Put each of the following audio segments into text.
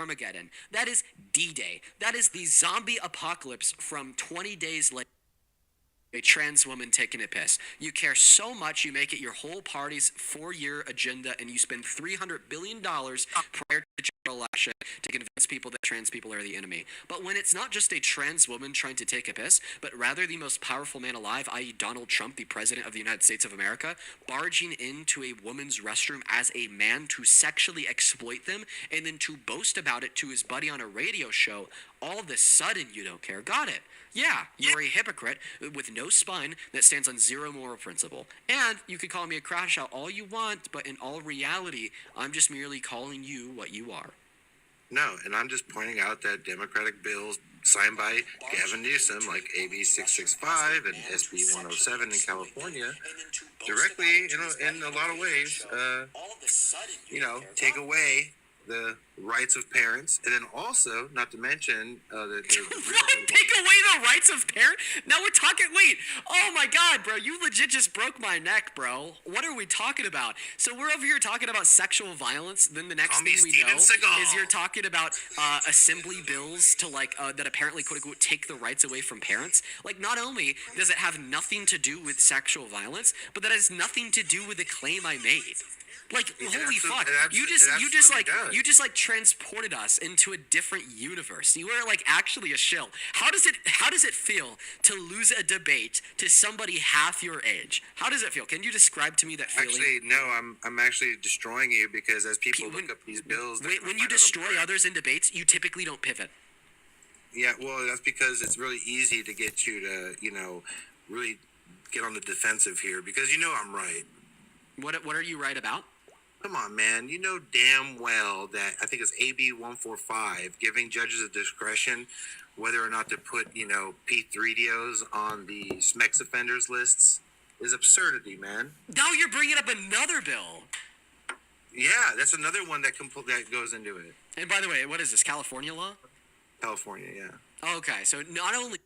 Armageddon. That is D-Day. That is the zombie apocalypse from 20 days later. A trans woman taking a piss. You care so much, you make it your whole party's 4-year agenda, and you spend $300 billion prior to the general election to convince people that trans people are the enemy. But when it's not just a trans woman trying to take a piss, but rather the most powerful man alive, i.e. Donald Trump, the president of the United States of America, barging into a woman's restroom as a man to sexually exploit them, and then to boast about it to his buddy on a radio show, all of a sudden you don't care. Got it. Yeah, you're a hypocrite with no spine that stands on zero moral principle. And you could call me a crash out all you want, but in all reality, I'm just merely calling you what you are. No, and I'm just pointing out that Democratic bills signed by Gavin Newsom, like AB 665 and SB 107 in California, directly, in a lot of ways, take away the rights of parents, and then also, not to mention, take away the rights of parents? Now we're talking, wait, oh my God, bro, you legit just broke my neck, bro. What are we talking about? So we're over here talking about sexual violence, then the next thing we know is you're talking about assembly bills to that apparently quote unquote take the rights away from parents. Like, not only does it have nothing to do with sexual violence, but that has nothing to do with the claim I made. Like, holy fuck! You just transported us into a different universe. You were like actually a shill. How does it feel to lose a debate to somebody half your age? How does it feel? Can you describe to me that feeling? Actually, no. I'm actually destroying you, because as people look up these bills, when you destroy others in debates, you typically don't pivot. Yeah, well, that's because it's really easy to get you to really get on the defensive here, because I'm right. What are you right about? Come on, man. You know damn well that I think it's AB 145 giving judges a discretion whether or not to put, P3DOs on the SMEX offenders lists is absurdity, man. Now you're bringing up another bill. Yeah, that's another one that goes into it. And by the way, what is this, California law? California, yeah. Okay, so not only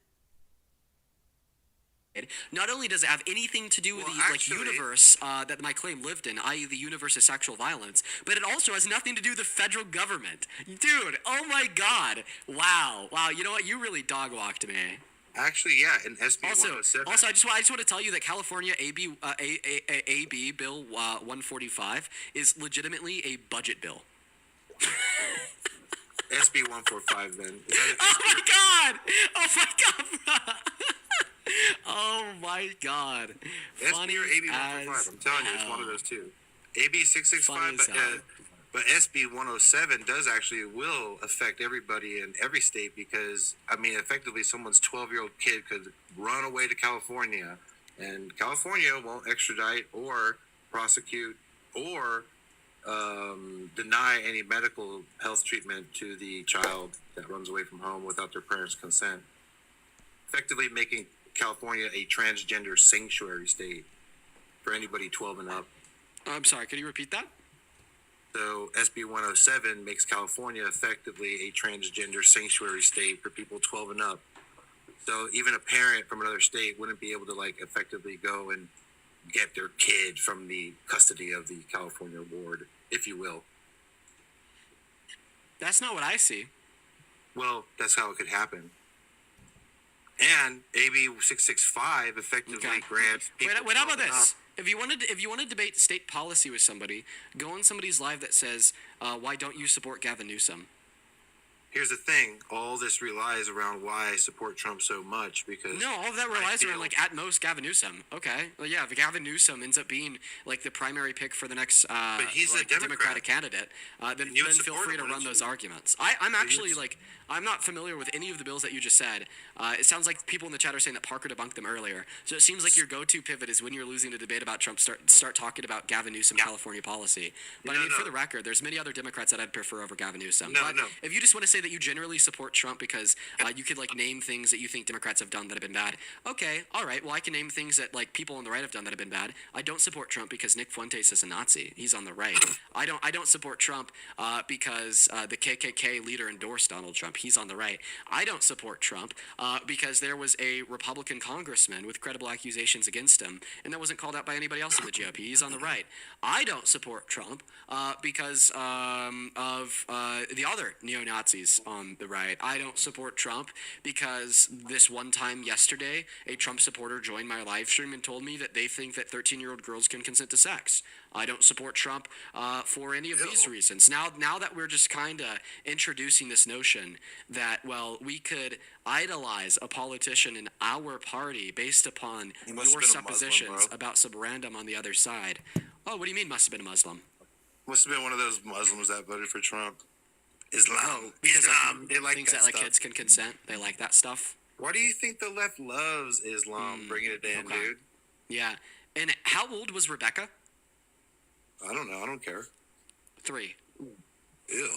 does it have anything to do with the universe that my claim lived in, i.e. the universe of sexual violence, but it also has nothing to do with the federal government. Dude, oh my God. Wow, you know what? You really dog-walked me. Actually, yeah, in SB 107. Also, I just want to tell you that California AB Bill 145 is legitimately a budget bill. SB 145, then. Oh my God! Oh my God. SB or AB 145, I'm telling you, it's one of those two. AB 665, but SB 107 will affect everybody in every state, because, effectively someone's 12-year-old kid could run away to California, and California won't extradite or prosecute or deny any medical health treatment to the child that runs away from home without their parents' consent, effectively making California a transgender sanctuary state for anybody 12 and up. I'm sorry, could you repeat that? So SB 107 makes California effectively a transgender sanctuary state for people 12 and up. So even a parent from another state wouldn't be able to effectively go and get their kid from the custody of the California ward, if you will. That's not what I see. Well, that's how it could happen. And AB 665 effectively grants people. Wait, how about this? If you want to debate state policy with somebody, go on somebody's live that says, "Why don't you support Gavin Newsom?" Here's the thing: all this relies around why I support Trump so much, because all of that relies around at most Gavin Newsom. Okay, well, yeah, if Gavin Newsom ends up being the primary pick for the next but he's a Democratic candidate, then feel free to run those arguments. I'm actually I'm not familiar with any of the bills that you just said. It sounds like people in the chat are saying that Parker debunked them earlier. So it seems like your go-to pivot is when you're losing a debate about Trump, start talking about Gavin Newsom California policy. But for the record, there's many other Democrats that I'd prefer over Gavin Newsom. If you just want to say that you generally support Trump because you could like name things that you think Democrats have done that have been bad. Okay, all right. Well, I can name things that like people on the right have done that have been bad. I don't support Trump because Nick Fuentes is a Nazi. He's on the right. I don't support Trump because the KKK leader endorsed Donald Trump. He's on the right. I don't support Trump because there was a Republican congressman with credible accusations against him, and that wasn't called out by anybody else in the GOP. He's on the right. I don't support Trump because of the other neo-Nazis on the right. I don't support Trump because this one time yesterday, a Trump supporter joined my live stream and told me that they think that 13-year-old girls can consent to sex. I don't support Trump for any of these reasons. Now that we're just kind of introducing this notion that, well, we could idolize a politician in our party based upon your suppositions about some random on the other side. Oh, what do you mean must have been a Muslim? Must have been one of those Muslims that voted for Trump. Islam. Oh, because Islam. They like thinks that that like stuff. kids can consent. They like that stuff. Why do you think the left loves Islam? Bringing it in, okay. dude. Yeah. And how old was Rebecca? I don't know. I don't care. 3. Ew.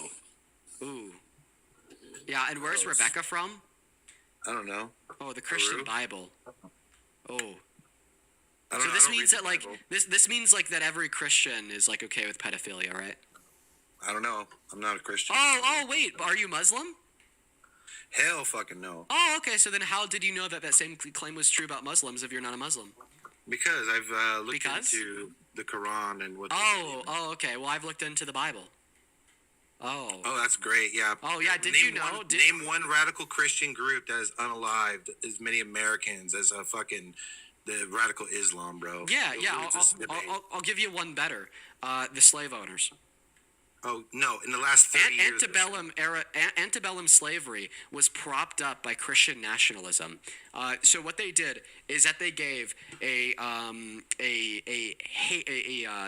Ooh. Yeah, and where's Rebecca from? I don't know. Oh, the Christian Peru? Bible. Oh. I don't So know. this I don't means read that the like Bible. this means like that every Christian is like okay with pedophilia, right? I don't know. I'm not a Christian. Oh, wait, are you Muslim? Hell fucking no. Oh, okay. So then how did you know that same claim was true about Muslims if you're not a Muslim? Because I've looked Because? into the Quran and what. Oh, okay. Well, I've looked into the Bible. Oh. Oh, that's great. Yeah. Oh, yeah, did Name you know- One, did- name one radical Christian group that is unalived as many Americans as a fucking the radical Islam, bro. Yeah, Those yeah. are just debate. I'll give you one better. The slave owners. Oh no! In the last 30 years, Antebellum slavery was propped up by Christian nationalism. So what they did is that they gave a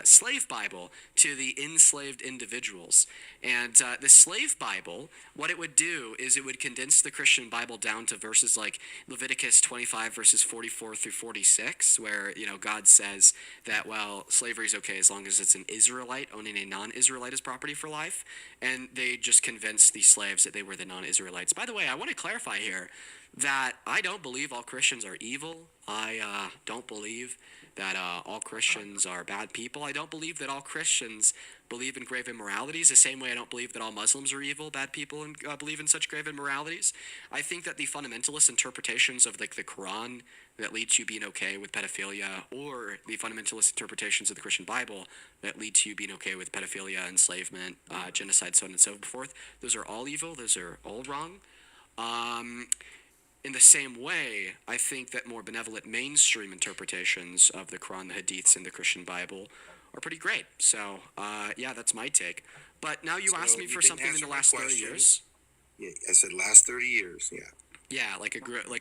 slave Bible to the enslaved individuals, and the slave Bible, what it would do is it would condense the Christian Bible down to verses like Leviticus 25 verses 44 through 46, where God says that slavery is okay as long as it's an Israelite owning a non-Israelite as property for life, and they just convinced the slaves that they were the non-Israelites. By the way, I want to clarify here that I don't believe all Christians are evil. I don't believe that all Christians are bad people. I don't believe that all Christians believe in grave immoralities the same way I don't believe that all Muslims are evil, bad people, and believe in such grave immoralities. I think that the fundamentalist interpretations of like the Quran that lead to you being okay with pedophilia, or the fundamentalist interpretations of the Christian Bible that lead to you being okay with pedophilia, enslavement, genocide, so on and so forth, those are all evil. Those are all wrong. In the same way, I think that more benevolent mainstream interpretations of the Quran, the Hadiths, and the Christian Bible are pretty great. So, yeah, that's my take. But now you asked me for didn't something in answer the my last 30 question. years. Yeah, I said last 30 years. Yeah. Yeah, like a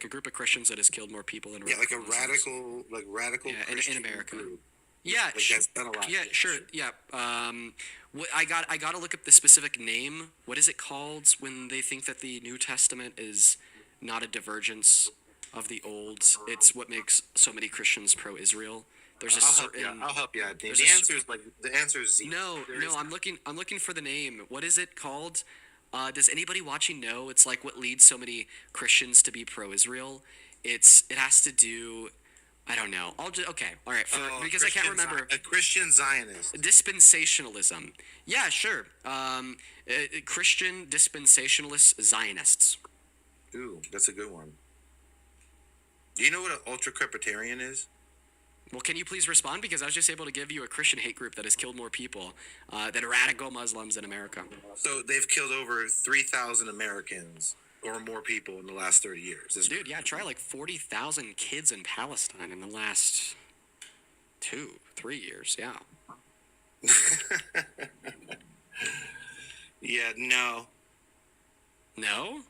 group of Christians that has killed more people than Yeah, like a Muslims. radical Yeah, Christian in America. group. Yeah, Like that's done a lot. yeah, sure, yeah. I got to look up the specific name. What is it called when they think that the New Testament is not a divergence of the Old? It's what makes so many Christians pro-Israel. There's a certain. I'll help you out. there's The a answer is the answer is Z. No, There is- I'm looking for the name. What is it called? Does anybody watching know? It's like what leads so many Christians to be pro-Israel. It has to do. I don't know. Okay. All right. Because I can't remember. A Christian Zionist. Dispensationalism. Yeah, sure. Christian dispensationalist Zionists. Ooh, that's a good one. Do you know what an ultra crepitarian is? Well, can you please respond? Because I was just able to give you a Christian hate group that has killed more people than radical Muslims in America. So they've killed over 3,000 Americans or more people in the last 30 years. Dude, yeah, try like 40,000 kids in Palestine in the last 2-3 years. Yeah. Yeah, no. No?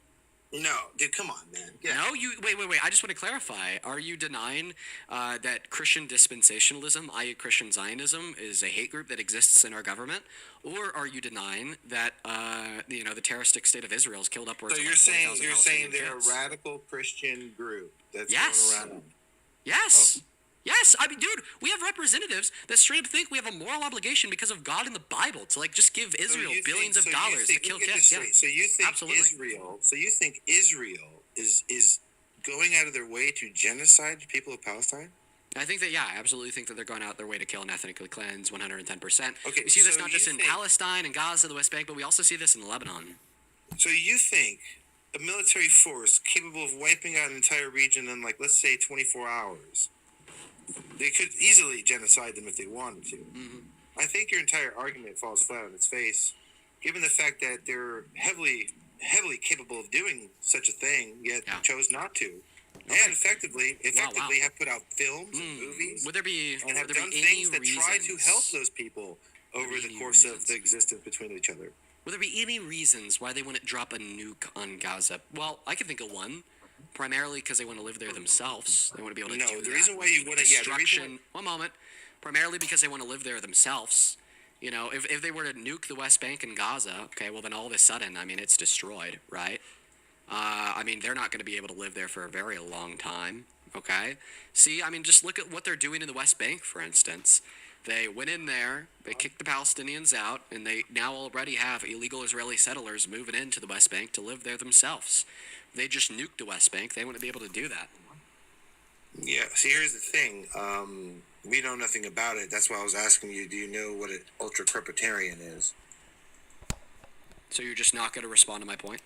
No, dude, come on, man. Yeah. No, wait. I just want to clarify. Are you denying that Christian dispensationalism, i.e., Christian Zionism, is a hate group that exists in our government, or are you denying that the terroristic state of Israel has killed upwards? So of you're like saying 40,000 Palestinian they're kids? a radical Christian group that's Yes. going around. Yes. Yes, I mean, dude, we have representatives that straight up think we have a moral obligation because of God in the Bible to like just give Israel billions of dollars to kill kids. Yeah, So you think absolutely. Israel? So you think Israel is going out of their way to genocide the people of Palestine? I think that, yeah, I absolutely think that they're going out their way to kill and ethnically cleanse 110%. Okay, We see this so not you just in think- Palestine and Gaza, the West Bank, but we also see this in Lebanon. So you think a military force capable of wiping out an entire region in, like, let's say 24 hours, they could easily genocide them if they wanted to? Mm-hmm. I think your entire argument falls flat on its face, given the fact that they're heavily capable of doing such a thing, yet Yeah. chose not to, Okay. and effectively Wow. have put out films and movies Would there be, and have would there done be things any that try to reasons- help those people over the any course of reasons? the existence between each other. Would there be any reasons why they wouldn't drop a nuke on Gaza? Well, I can think of one. Primarily because they want to live there themselves. They want to be able to do that. The reason why you wouldn't, Destruction. One moment. Primarily because they want to live there themselves. You know, if they were to nuke the West Bank and Gaza, okay, well then all of a sudden, I mean, it's destroyed, right? I mean, they're not going to be able to live there for a very long time, okay? See, I mean, just look at what they're doing in the West Bank, for instance. They went in there, they kicked the Palestinians out, and they now already have illegal Israeli settlers moving into the West Bank to live there themselves. They just nuked the West Bank. They wouldn't be able to do that. Yeah. See, here's the thing. We know nothing about it. That's why I was asking you. Do you know what an ultra crepitarian is? So you're just not going to respond to my point?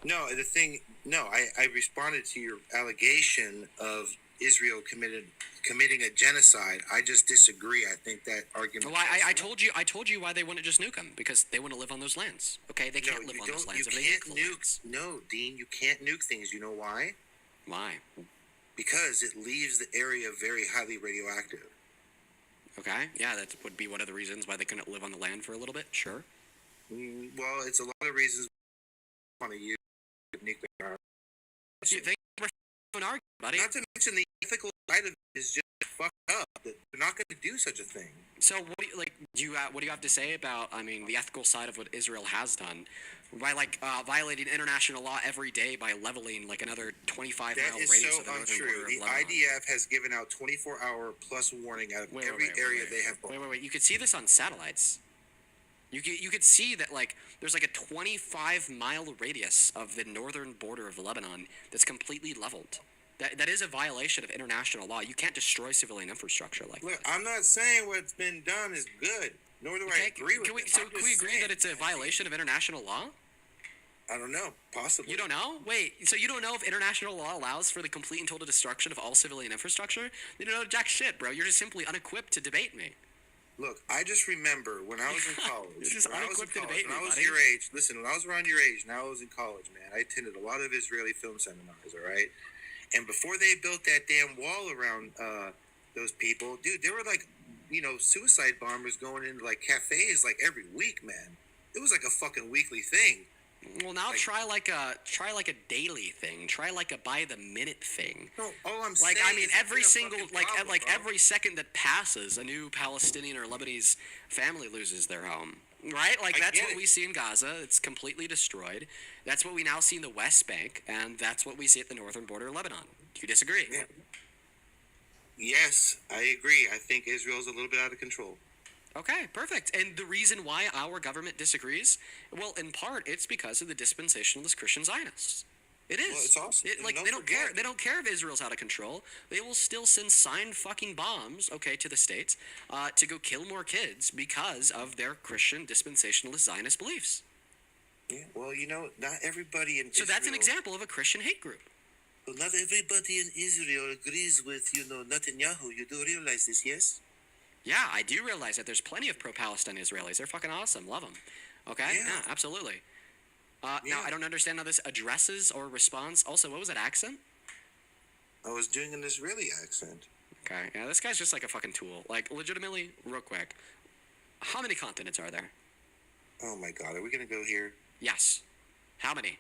No. The thing. No. I responded to your allegation of Israel committing a genocide. I just disagree. I think that argument. Well, I told you why they wouldn't just nuke them, because they want to live on those lands. Okay, they can't live on those lands. You if they can't nuke the lands. No, Dean. You can't nuke things. You know why? Why? Because it leaves the area very highly radioactive. Okay, yeah, that would be one of the reasons why they couldn't live on the land for a little bit. Sure. Well, it's a lot of reasons want to use nuclear. They an argument, buddy. Not to mention the ethical side of it is just fucked up. That they're not going to do such a thing. So what do you have to say about, I mean, the ethical side of what Israel has done by violating international law every day by leveling like another 25 mile That is radius so of the northern untrue. border of The Lebanon? IDF has given out 24-hour plus warning out of every area they have. Wait. You could see this on satellites. You could see that like there's like a 25-mile radius of the northern border of Lebanon that's completely leveled. That is a violation of international law. You can't destroy civilian infrastructure like Look, that. I'm not saying what's been done is good, nor do I agree with it. Can we agree that it's a violation of international law? I don't know. Possibly. You don't know? Wait, so you don't know if international law allows for the complete and total destruction of all civilian infrastructure? You don't know jack shit, bro. You're just simply unequipped to debate me. Look, I just remember when I was in college. You're just unequipped to debate me, when I was buddy. your age, listen, when I was around your age and I was in college, man, I attended a lot of Israeli film seminars, all right? And before they built that damn wall around those people, dude, there were like, suicide bombers going into like cafes like every week, man. It was like a fucking weekly thing. Well, now try like a daily thing. Try like a by the minute thing. No, all I'm Like, saying I mean, is every it's a single fucking problem, bro. every second that passes, a new Palestinian or Lebanese family loses their home. Right? Like, I that's get what it. we see in Gaza. It's completely destroyed. That's what we now see in the West Bank, and that's what we see at the northern border of Lebanon. Do you disagree? Yeah. Yes, I agree. I think Israel's a little bit out of control. Okay, perfect. And the reason why our government disagrees, well, in part, it's because of the dispensationalist Christian Zionists. It is. Well, it's awesome. Like, Don't they don't care. forget. They don't care if Israel's out of control. They will still send signed fucking bombs, okay, to the states, to go kill more kids because of their Christian dispensationalist Zionist beliefs. Yeah, well, not everybody in So Israel. that's an example of a Christian hate group. Well, not everybody in Israel agrees with, Netanyahu. You do realize this, yes? Yeah, I do realize that there's plenty of pro-Palestine Israelis. They're fucking awesome. Love them. Okay? Yeah. Yeah, absolutely. Yeah. Now, I don't understand how this addresses or responds. Also, what was that accent? I was doing an Israeli accent. Okay, yeah, this guy's just like a fucking tool. Like, legitimately, real quick, how many continents are there? Oh my God, are we gonna go here? Yes. How many?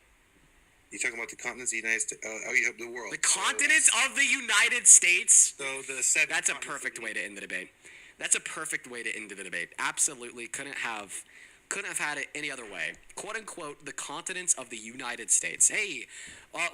You talking about the continents, the United States? The world. The continents of the United States? So the seven. That's a continents perfect of the way to end the debate. That's a perfect way to end the debate. Absolutely couldn't have Couldn't have had it any other way. Quote unquote, the continents of the United States. Hey,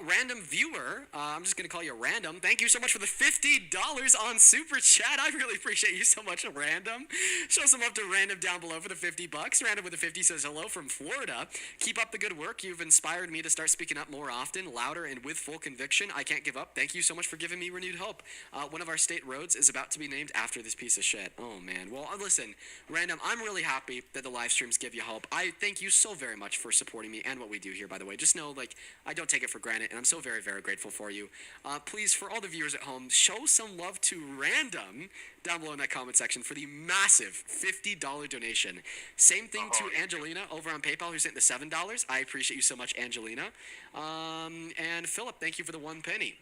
random viewer, I'm just going to call you random. Thank you so much for the $50 on Super Chat. I really appreciate you so much, random. Show some love to random down below for the $50. Random with the 50 says hello from Florida. Keep up the good work. You've inspired me to start speaking up more often, louder, and with full conviction. I can't give up. Thank you so much for giving me renewed hope. One of our state roads is about to be named after this piece of shit. Oh, man. Well, listen, random, I'm really happy that the live streams give you hope. I thank you so very much for supporting me and what we do here, by the way. Just know, like, I don't take it for granted, and I'm so very, very grateful for you. Please, for all the viewers at home, show some love to Random down below in that comment section for the massive $50 donation. Same thing to Angelina over on PayPal who sent the $7. I appreciate you so much, Angelina. And Philip, thank you for the 1 penny.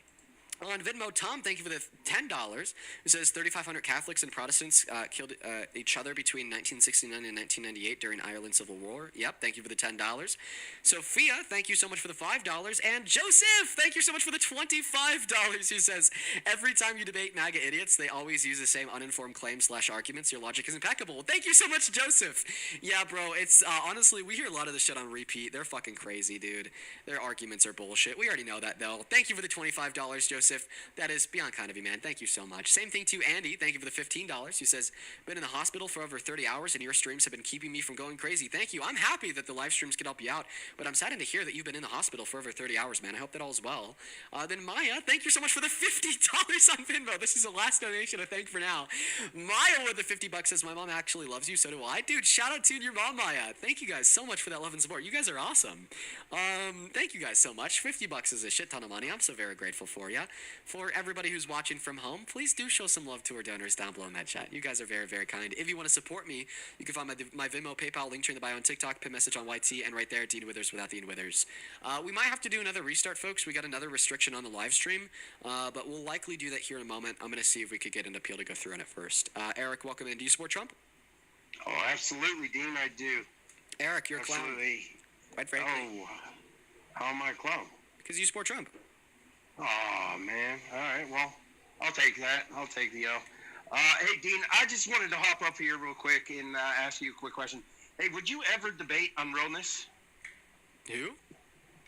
On Venmo, Tom, thank you for the $10. It says 3,500 Catholics and Protestants killed each other between 1969 and 1998 during Ireland's Civil War. Yep, thank you for the $10. Sophia, thank you so much for the $5. And Joseph, thank you so much for the $25. Who says, every time you debate MAGA idiots, they always use the same uninformed claims / arguments. Your logic is impeccable. Well, thank you so much, Joseph. Yeah, bro, it's honestly, we hear a lot of this shit on repeat. They're fucking crazy, dude. Their arguments are bullshit. We already know that, though. Thank you for the $25, Joseph. That is beyond kind of you, man. Thank you so much. Same thing to Andy. Thank you for the $15. He says, been in the hospital for over 30 hours and your streams have been keeping me from going crazy. Thank you. I'm happy that the live streams can help you out, but I'm saddened to hear that you've been in the hospital for over 30 hours, man. I hope that all is well. Then Maya, thank you so much for the $50 on Venmo. This is the last donation I thank for now. Maya with the $50 says, my mom actually loves you, so do I. Dude, shout out to your mom, Maya. Thank you guys so much for that love and support. You guys are awesome. Thank you guys so much. $50 is a shit ton of money. I'm so very grateful for you. For everybody who's watching from home, please do show some love to our donors down below in that chat. You guys are very, very kind. If you want to support me, you can find my Venmo, PayPal, link tree in the bio on TikTok, pin message on YT, and right there, Dean Withers without the Dean Withers. We might have to do another restart, folks. We got another restriction on the live stream, but we'll likely do that here in a moment. I'm going to see if we could get an appeal to go through on it first. Eric, welcome in. Do you support Trump? Oh, absolutely, Dean, I do. Eric, you're a clown. Absolutely. Quite frankly. Oh, how am I a clown? Because you support Trump. Oh, man. All right, well, I'll take that. I'll take the L. Hey, Dean, I just wanted to hop up here real quick and ask you a quick question. Hey, would you ever debate Unrealness? Who?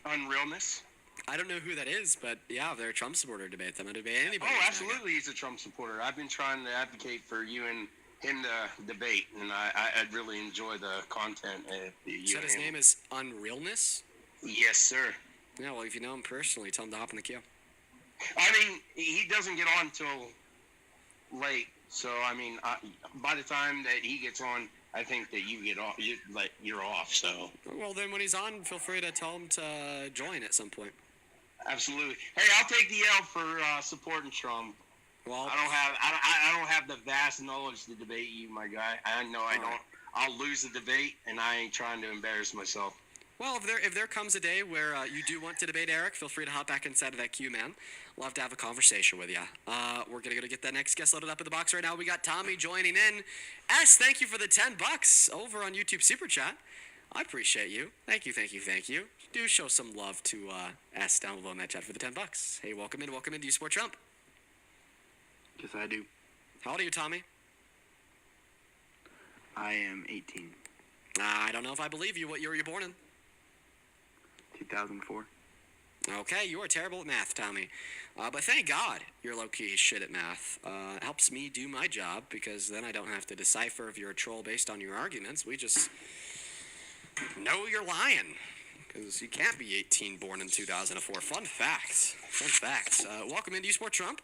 Unrealness? I don't know who that is, but yeah, if they're a Trump supporter debate, I'm going to debate anybody. Oh, absolutely, he's a Trump supporter. I've been trying to advocate for you and him to debate, and I'd really enjoy the content. So his name is Unrealness? Yes, sir. Yeah, well, if you know him personally, tell him to hop in the queue. I mean, he doesn't get on till late, so I mean, by the time that he gets on, I think that you get off. You're off. So. Well, then when he's on, feel free to tell him to join at some point. Absolutely. Hey, I'll take the L for supporting Trump. Well, I don't have the vast knowledge to debate you, my guy. I know I don't. Right. I'll lose the debate, and I ain't trying to embarrass myself. Well, if there comes a day where you do want to debate Eric, feel free to hop back inside of that queue, man. Love to have a conversation with you. We're going to go get that next guest loaded up in the box right now. We got Tommy joining in. S, thank you for the $10 over on YouTube Super Chat. I appreciate you. Thank you, thank you, thank you. Do show some love to S down below in that chat for the $10. Hey, welcome in, welcome in. Do you support Trump? Yes, I do. How old are you, Tommy? I am 18. I don't know if I believe you. What year were you born in? 2004. Okay, you are terrible at math, Tommy. But thank God you're low-key shit at math. It helps me do my job because then I don't have to decipher if you're a troll based on your arguments. We just know you're lying because you can't be 18 born in 2004. Fun fact. Fun fact. Welcome in. Do you support Trump?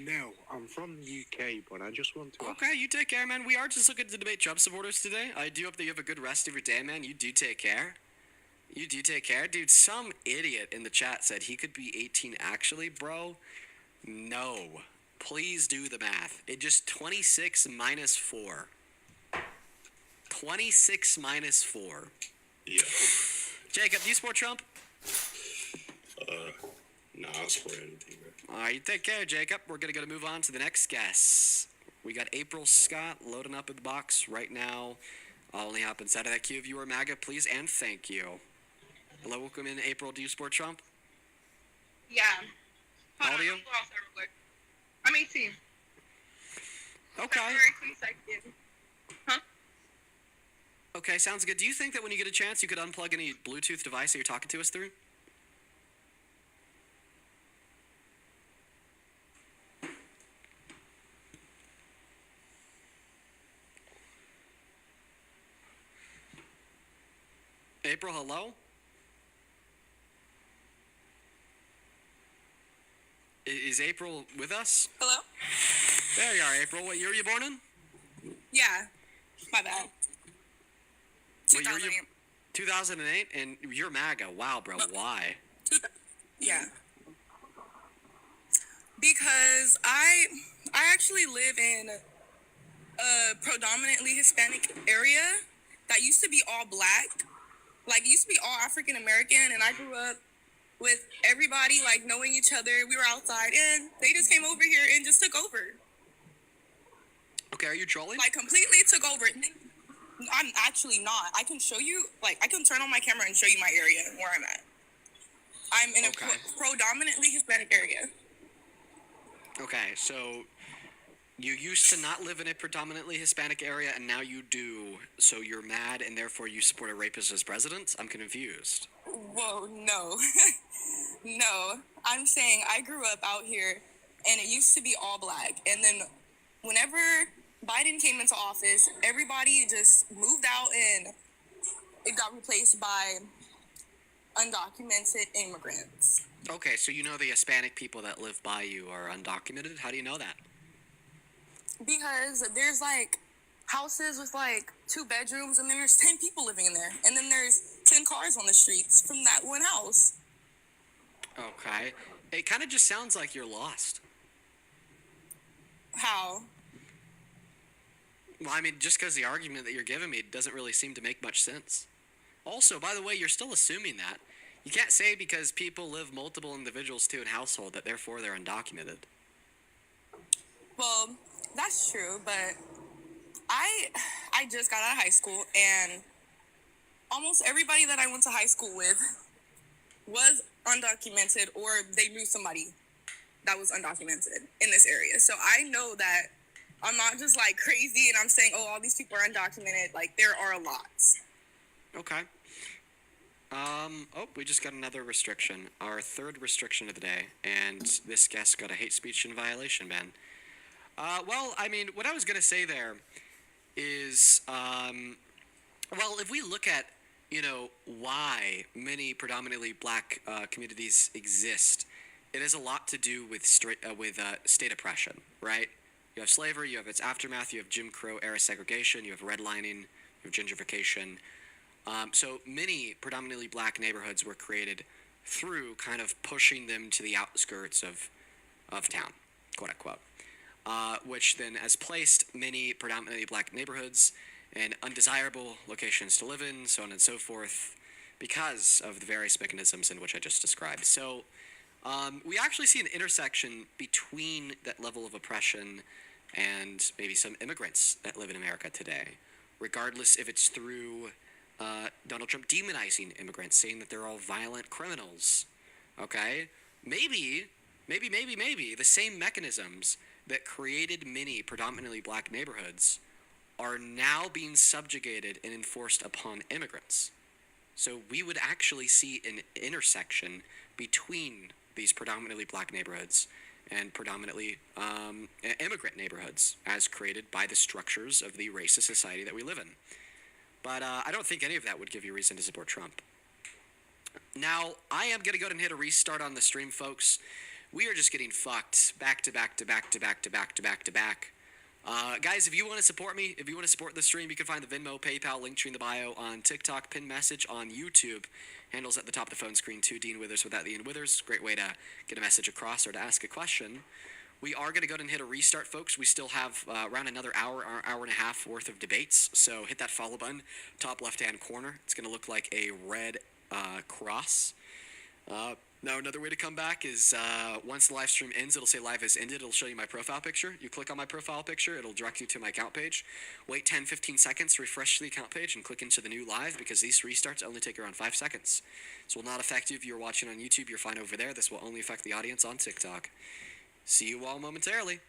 No, I'm from the UK, but I just want to... Okay, you take care, man. We are just looking to debate Trump supporters today. I do hope that you have a good rest of your day, man. You do take care. You do take care. Dude, some idiot in the chat said he could be 18 actually, bro. No. Please do the math. It just 26 minus 4. 26 minus 4. Yeah. Jacob, do you support Trump? Nah, I don't support anything, bro. All right, you take care, Jacob. We're going to move on to the next guest. We got April Scott loading up in the box right now. I'll only hop inside of that queue if you are MAGA, please, and thank you. Hello, welcome in, April. Do you support Trump? Yeah. How old are you? I'm 18. Okay. February 22nd. Okay, sounds good. Do you think that when you get a chance, you could unplug any Bluetooth device that you're talking to us through? April, hello? Is April with us? Hello? There you are, April. What year were you born in? Yeah. My bad. What year were you? 2008. 2008? And you're MAGA. Wow, bro. Why? Yeah. Because I actually live in a predominantly Hispanic area that used to be all black. Like, it used to be all African American, and I grew up with everybody, like, knowing each other. We were outside, and they just came over here and just took over. Okay, are you trolling? Like, completely took over. I'm actually not. I can show you, like, I can turn on my camera and show you my area and where I'm at. I'm in a Okay. predominantly Hispanic area. Okay, so you used to not live in a predominantly Hispanic area, and now you do. So you're mad, and therefore you support a rapist as president? I'm confused. Whoa, no. No. I'm saying I grew up out here, and it used to be all black. And then whenever Biden came into office, everybody just moved out, and it got replaced by undocumented immigrants. Okay, so you know the Hispanic people that live by you are undocumented? How do you know that? Because there's, like, houses with, like, 2 bedrooms, and then there's 10 people living in there. And then there's 10 cars on the streets from that one house. Okay. It kind of just sounds like you're lost. How? Well, I mean, just because the argument that you're giving me doesn't really seem to make much sense. Also, by the way, you're still assuming that. You can't say because people live multiple individuals to a household that therefore they're undocumented. Well, that's true, but I just got out of high school, and almost everybody that I went to high school with was undocumented, or they knew somebody that was undocumented in this area. So I know that I'm not just, like, crazy and I'm saying, oh, all these people are undocumented. Like, there are a lot. Okay. Oh, we just got another restriction. Our third restriction of the day, and this guest got a hate speech and violation ban. Well, I mean, what I was going to say there is, well, if we look at, why many predominantly black communities exist, it has a lot to do with state oppression, right? You have slavery, you have its aftermath, you have Jim Crow era segregation, you have redlining, you have gentrification. So many predominantly black neighborhoods were created through kind of pushing them to the outskirts of town, quote unquote, which then has placed many predominantly black neighborhoods in undesirable locations to live in, so on and so forth, because of the various mechanisms in which I just described. So we actually see an intersection between that level of oppression and maybe some immigrants that live in America today, regardless if it's through Donald Trump demonizing immigrants, saying that they're all violent criminals. Okay? Maybe the same mechanisms that created many predominantly black neighborhoods are now being subjugated and enforced upon immigrants. So we would actually see an intersection between these predominantly black neighborhoods and predominantly immigrant neighborhoods as created by the structures of the racist society that we live in. But I don't think any of that would give you reason to support Trump. Now, I am going to go ahead and hit a restart on the stream, folks. We are just getting fucked back to back to back to back to back to back to back. Guys, if you want to support me, if you want to support the stream, you can find the Venmo, PayPal, link tree in the bio on TikTok, pin message on YouTube. Handles at the top of the phone screen too, Dean Withers without the Ian Withers. Great way to get a message across or to ask a question. We are going to go ahead and hit a restart, folks. We still have around another hour and a half worth of debates. So hit that follow button, top left-hand corner. It's going to look like a red cross. Now, another way to come back is once the live stream ends, it'll say live has ended. It'll show you my profile picture. You click on my profile picture, it'll direct you to my account page. Wait 10-15 seconds to refresh the account page and click into the new live because these restarts only take around 5 seconds. This will not affect you if you're watching on YouTube. You're fine over there. This will only affect the audience on TikTok. See you all momentarily.